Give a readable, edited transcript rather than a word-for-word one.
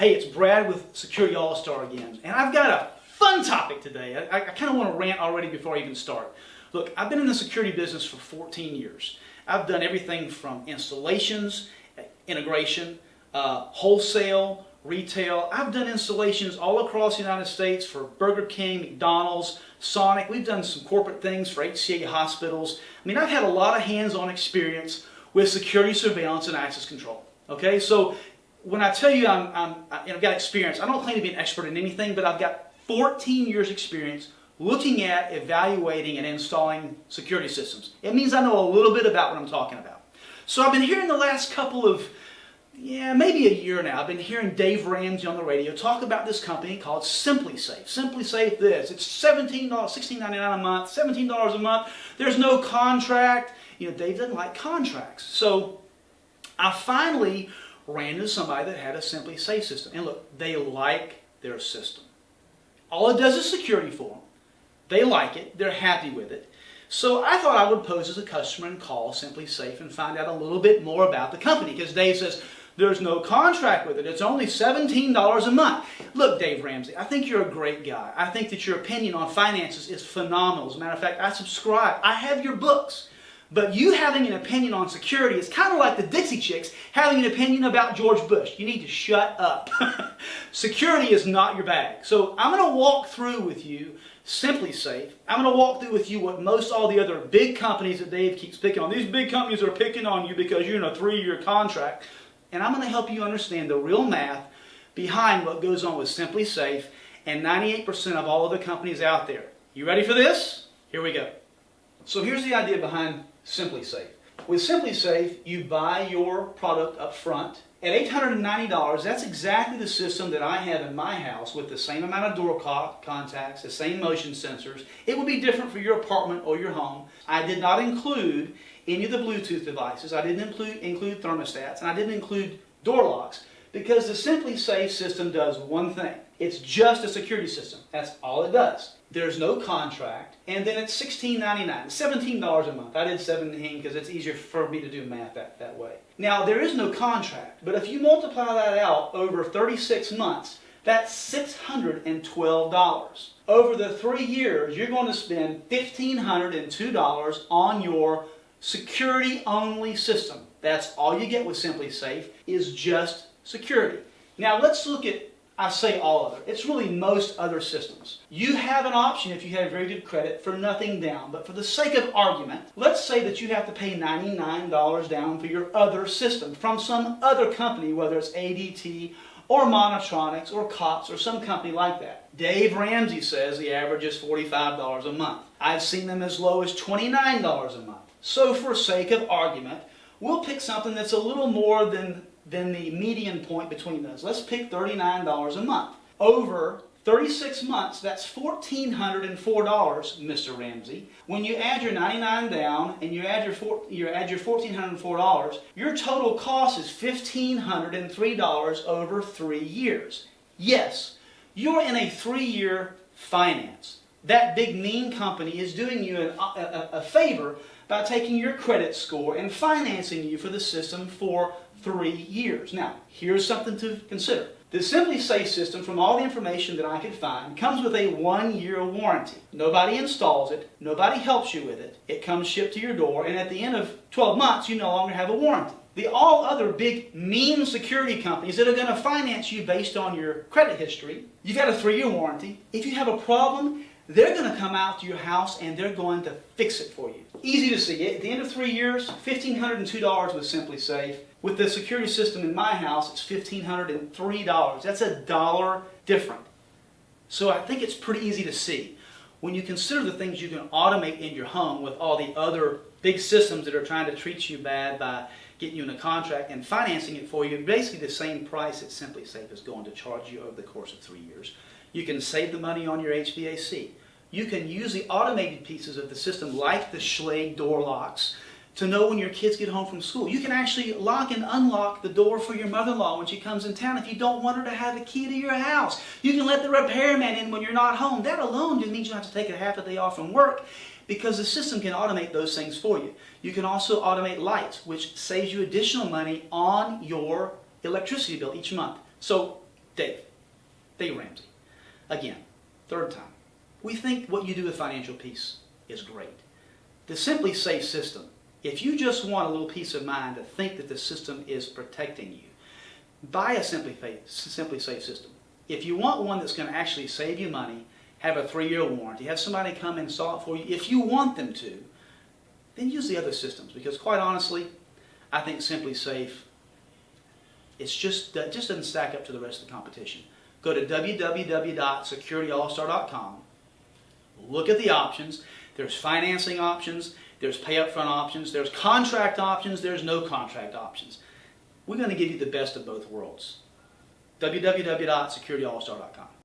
Hey, it's Brad with Security AllStar again, and I've got a fun topic today. I kind of want to rant already before I even start. Look, I've been in the security business for 14 years. I've done everything from installations, integration, wholesale, retail. I've done installations all across the United States for Burger King, McDonald's, Sonic. We've done some corporate things for HCA hospitals. I mean, I've had a lot of hands-on experience with security surveillance and access control. Okay, so when I tell you I've got experience, I don't claim to be an expert in anything, but I've got 14 years experience looking at, evaluating, and installing security systems. It means I know a little bit about what I'm talking about. So I've been hearing the last couple of, maybe a year now, I've been hearing Dave Ramsey on the radio talk about this company called SimpliSafe. SimpliSafe this. It's $17, $16.99 a month, $17 a month. There's no contract. You know, Dave doesn't like contracts. So I finally ran into somebody that had a SimpliSafe system. And look, they like their system. All it does is security for them. They like it. They're happy with it. So I thought I would pose as a customer and call SimpliSafe and find out a little bit more about the company. Because Dave says, there's no contract with it. It's only $17 a month. Look, Dave Ramsey, I think you're a great guy. I think that your opinion on finances is phenomenal. As a matter of fact, I subscribe. I have your books. But you having an opinion on security is kind of like the Dixie Chicks having an opinion about George Bush. You need to shut up. Security is not your bag. So I'm going to walk through with you SimpliSafe. I'm going to walk through with you what most all the other big companies that Dave keeps picking on. These big companies are picking on you because you're in a 3-year contract. And I'm going to help you understand the real math behind what goes on with SimpliSafe and 98% of all other companies out there. You ready for this? Here we go. So here's the idea behind SimpliSafe. With SimpliSafe, you buy your product up front. At $890, that's exactly the system that I have in my house with the same amount of door contacts, the same motion sensors. It will be different for your apartment or your home. I did not include any of the Bluetooth devices. I didn't include thermostats, and I didn't include door locks because the SimpliSafe system does one thing. It's just a security system. That's all it does. There's no contract, and then it's $16.99, $17 a month. I did 17 because it's easier for me to do math that way. Now, there is no contract, but if you multiply that out over 36 months, that's $612. Over the 3 years, you're going to spend $1,502 on your security-only system. That's all you get with SimpliSafe is just security. Now, let's look at, I say all other. It's really most other systems. You have an option if you have very good credit for nothing down. But for the sake of argument, let's say that you have to pay $99 down for your other system from some other company, whether it's ADT or Monotronics or COTS or some company like that. Dave Ramsey says the average is $45 a month. I've seen them as low as $29 a month. So for sake of argument, we'll pick something that's a little more than the median point between those. Let's pick $39 a month. Over 36 months, that's $1,404, Mr. Ramsey. When you add your $99 down and you add your $1,404, your total cost is $1,503 over 3 years. Yes, you're in a 3-year finance. That big mean company is doing you a favor by taking your credit score and financing you for the system for 3 years. Now, here's something to consider. The SimpliSafe system, from all the information that I could find, comes with a 1-year warranty. Nobody installs it. Nobody helps you with it. It comes shipped to your door, and at the end of 12 months, you no longer have a warranty. The all other big mean security companies that are going to finance you based on your credit history, you've got a 3-year warranty. If you have a problem, they're going to come out to your house and they're going to fix it for you. Easy to see. At the end of 3 years, $1,502 with SimpliSafe. With the security system in my house, it's $1,503. That's $1 different. So I think it's pretty easy to see. When you consider the things you can automate in your home with all the other big systems that are trying to treat you bad by getting you in a contract and financing it for you, basically the same price that SimpliSafe is going to charge you over the course of 3 years. You can save the money on your HVAC. You can use the automated pieces of the system like the Schlage door locks to know when your kids get home from school. You can actually lock and unlock the door for your mother-in-law when she comes in town if you don't want her to have a key to your house. You can let the repairman in when you're not home. That alone just means you don't have to take a half a day off from work because the system can automate those things for you. You can also automate lights, which saves you additional money on your electricity bill each month. So Dave Ramsey. Again, third time. We think what you do with financial peace is great. The SimpliSafe system, if you just want a little peace of mind to think that the system is protecting you, buy a SimpliSafe system. If you want one that's going to actually save you money, have a 3-year warranty, have somebody come and install it for you, if you want them to, then use the other systems. Because quite honestly, I think SimpliSafe, it just doesn't stack up to the rest of the competition. Go to www.securityallstar.com. Look at the options. There's financing options, there's pay upfront options, there's contract options, there's no contract options. We're going to give you the best of both worlds. www.securityallstar.com.